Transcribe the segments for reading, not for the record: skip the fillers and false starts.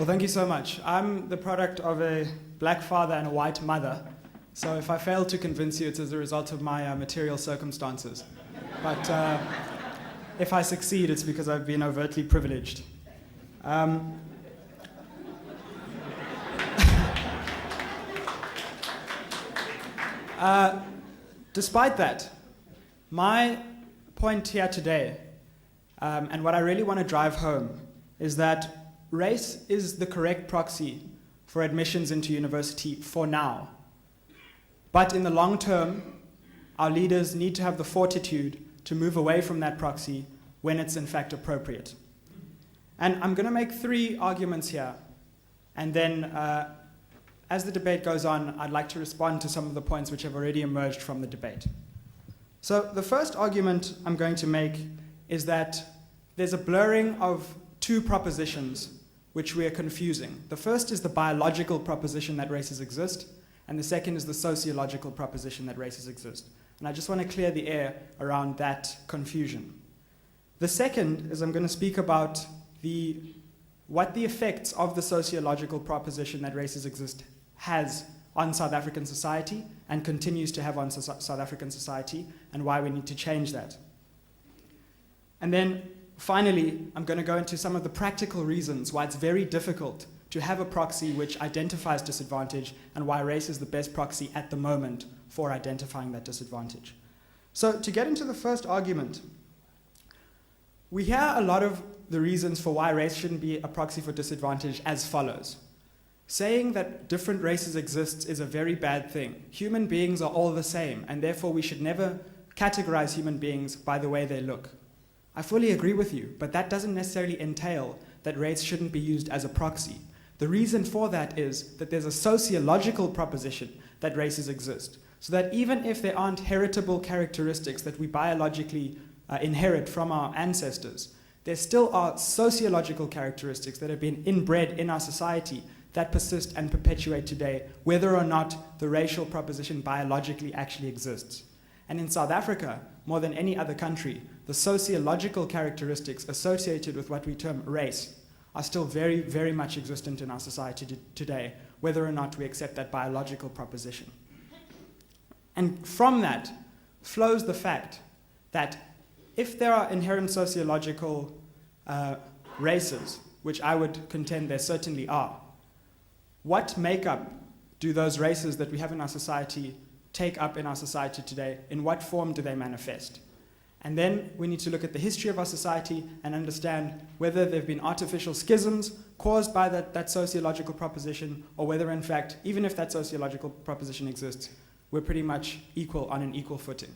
Well, thank you so much. I'm the product of a black father and a white mother. So if I fail to convince you, it's as a result of my material circumstances. But if I succeed, it's because I've been overtly privileged. Despite that, my point here today, and what I really want to drive home, is that race is the correct proxy for admissions into university for now. But in the long term, our leaders need to have the fortitude to move away from that proxy when it's in fact appropriate. And I'm going to make 3 arguments here, and then as the debate goes on, I'd like to respond to some of the points which have already emerged from the debate. So the first argument I'm going to make is that there's a blurring of 2 propositions which we are confusing. The first is the biological proposition that races exist, and the second is the sociological proposition that races exist. And I just want to clear the air around that confusion. The second is I'm going to speak about what the effects of the sociological proposition that races exist has on South African society and continues to have on South African society, and why we need to change that. And then finally, I'm going to go into some of the practical reasons why it's very difficult to have a proxy which identifies disadvantage, and why race is the best proxy at the moment for identifying that disadvantage. So to get into the first argument, we hear a lot of the reasons for why race shouldn't be a proxy for disadvantage as follows. Saying that different races exist is a very bad thing. Human beings are all the same, and therefore we should never categorize human beings by the way they look. I fully agree with you, but that doesn't necessarily entail that race shouldn't be used as a proxy. The reason for that is that there's a sociological proposition that races exist, so that even if there aren't heritable characteristics that we biologically inherit from our ancestors, there still are sociological characteristics that have been inbred in our society that persist and perpetuate today, whether or not the racial proposition biologically actually exists. And in South Africa, more than any other country, the sociological characteristics associated with what we term race are still very, very much existent in our society today, whether or not we accept that biological proposition. And from that flows the fact that if there are inherent sociological races, which I would contend there certainly are, what makeup do those races that we have in our society take up in our society today? In what form do they manifest? And then we need to look at the history of our society and understand whether there have been artificial schisms caused by that sociological proposition, or whether in fact, even if that sociological proposition exists, we're pretty much equal on an equal footing.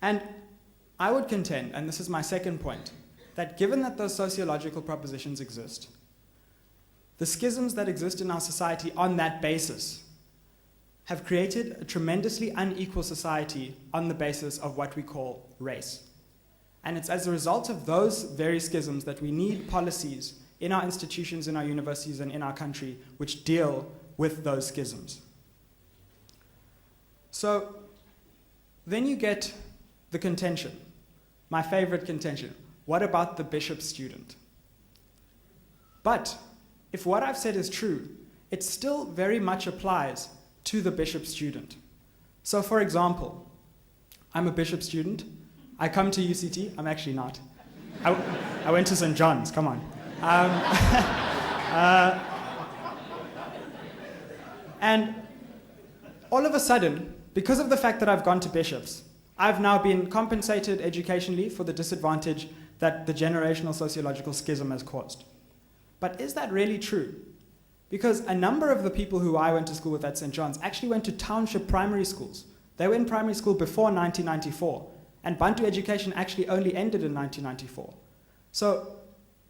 And I would contend, and this is my second point, that given that those sociological propositions exist, the schisms that exist in our society on that basis have created a tremendously unequal society on the basis of what we call race. And it's as a result of those very schisms that we need policies in our institutions, in our universities, and in our country which deal with those schisms. So then you get the contention, my favorite contention. What about the bishop student? But if what I've said is true, it still very much applies to the bishop student. So for example, I'm a bishop student. I come to UCT. I'm actually not. I went to St. John's, come on. And all of a sudden, because of the fact that I've gone to bishops, I've now been compensated educationally for the disadvantage that the generational sociological schism has caused. But is that really true? Because a number of the people who I went to school with at St. John's actually went to township primary schools. They were in primary school before 1994, and Bantu education actually only ended in 1994. So,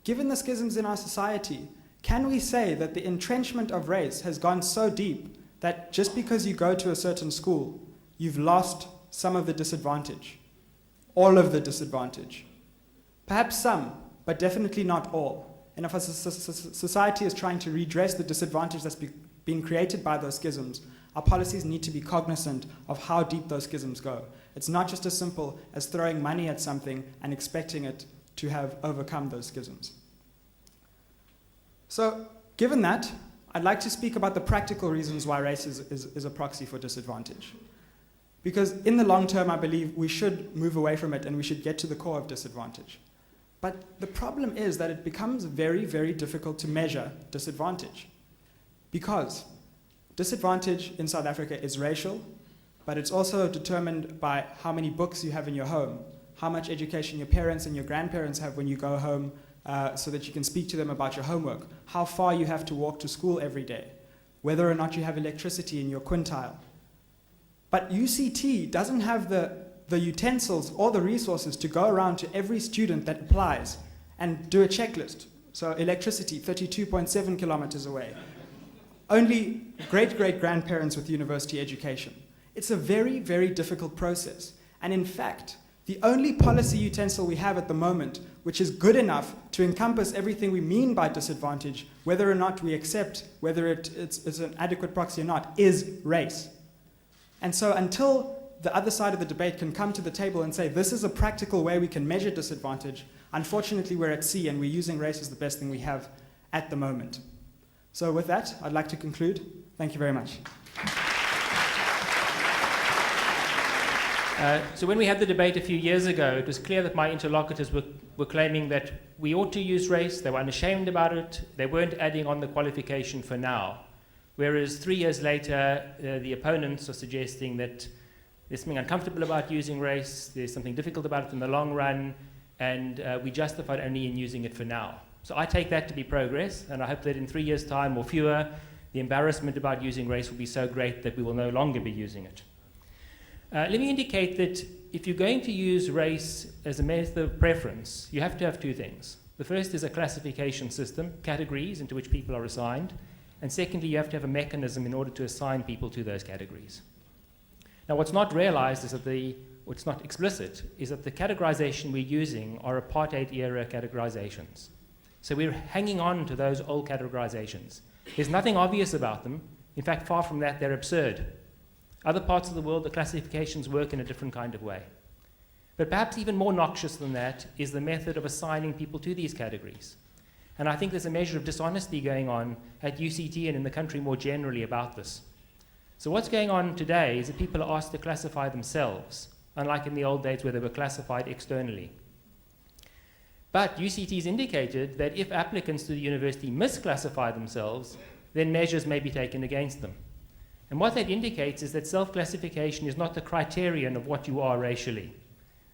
given the schisms in our society, can we say that the entrenchment of race has gone so deep that just because you go to a certain school, you've lost some of the disadvantage, all of the disadvantage? Perhaps some, but definitely not all. And if a society is trying to redress the disadvantage that's been created by those schisms, our policies need to be cognizant of how deep those schisms go. It's not just as simple as throwing money at something and expecting it to have overcome those schisms. So, given that, I'd like to speak about the practical reasons why race is a proxy for disadvantage. Because in the long term, I believe we should move away from it and we should get to the core of disadvantage. But the problem is that it becomes very, very difficult to measure disadvantage. Because disadvantage in South Africa is racial, but it's also determined by how many books you have in your home, how much education your parents and your grandparents have when you go home, so that you can speak to them about your homework, how far you have to walk to school every day, whether or not you have electricity in your quintile. But UCT doesn't have the utensils or the resources to go around to every student that applies and do a checklist. So electricity, 32.7 kilometers away. Only great-great-grandparents with university education. It's a very, very difficult process. And in fact, the only policy utensil we have at the moment, which is good enough to encompass everything we mean by disadvantage, whether or not we accept whether it's an adequate proxy or not, is race. And so until the other side of the debate can come to the table and say, this is a practical way we can measure disadvantage, unfortunately we're at sea and we're using race as the best thing we have at the moment. So with that, I'd like to conclude. Thank you very much. So when we had the debate a few years ago, it was clear that my interlocutors were claiming that we ought to use race, they were unashamed about it, they weren't adding on the qualification for now. Whereas 3 years later, the opponents are suggesting that there's something uncomfortable about using race, there's something difficult about it in the long run, and we justified only in using it for now. So I take that to be progress, and I hope that in 3 years' time or fewer, the embarrassment about using race will be so great that we will no longer be using it. Let me indicate that if you're going to use race as a method of preference, you have to have two things. The first is a classification system, categories into which people are assigned. And secondly, you have to have a mechanism in order to assign people to those categories. Now, what's not realized is that what's not explicit is that the categorization we're using are apartheid-era categorizations. So we're hanging on to those old categorizations. There's nothing obvious about them. In fact, far from that, they're absurd. Other parts of the world, the classifications work in a different kind of way. But perhaps even more noxious than that is the method of assigning people to these categories. And I think there's a measure of dishonesty going on at UCT and in the country more generally about this. So what's going on today is that people are asked to classify themselves, unlike in the old days where they were classified externally. But UCT has indicated that if applicants to the university misclassify themselves, then measures may be taken against them. And what that indicates is that self-classification is not the criterion of what you are racially.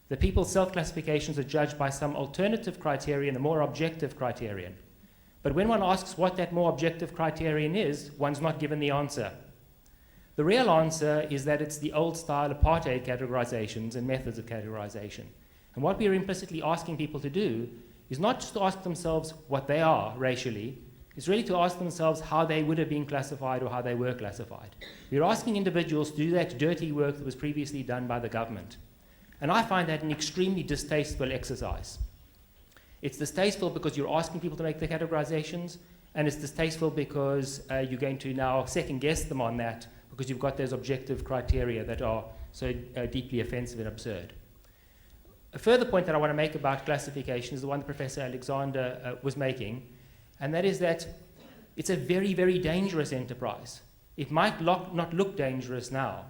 The people's self-classifications are judged by some alternative criterion, a more objective criterion. But when one asks what that more objective criterion is, one's not given the answer. The real answer is that it's the old-style apartheid categorizations and methods of categorization. And what we are implicitly asking people to do is not just to ask themselves what they are racially, it's really to ask themselves how they would have been classified or how they were classified. We're asking individuals to do that dirty work that was previously done by the government. And I find that an extremely distasteful exercise. It's distasteful because you're asking people to make the categorizations, and it's distasteful because you're going to now second-guess them on that because you've got those objective criteria that are so deeply offensive and absurd. A further point that I want to make about classification is the one that Professor Alexander was making, and that is that it's a very, very dangerous enterprise. It might not look dangerous now,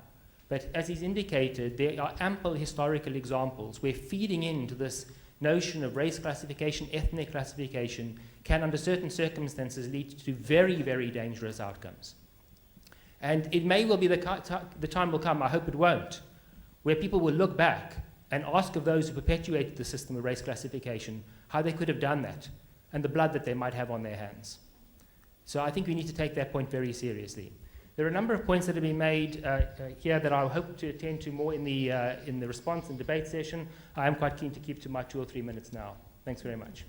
but as he's indicated, there are ample historical examples where feeding into this notion of race classification, ethnic classification, can under certain circumstances lead to very, very dangerous outcomes. And it may well be the time will come, I hope it won't, where people will look back and ask of those who perpetuated the system of race classification how they could have done that and the blood that they might have on their hands. So I think we need to take that point very seriously. There are a number of points that have been made here that I hope to attend to more in the response and debate session. I am quite keen to keep to my 2 or 3 minutes now. Thanks very much.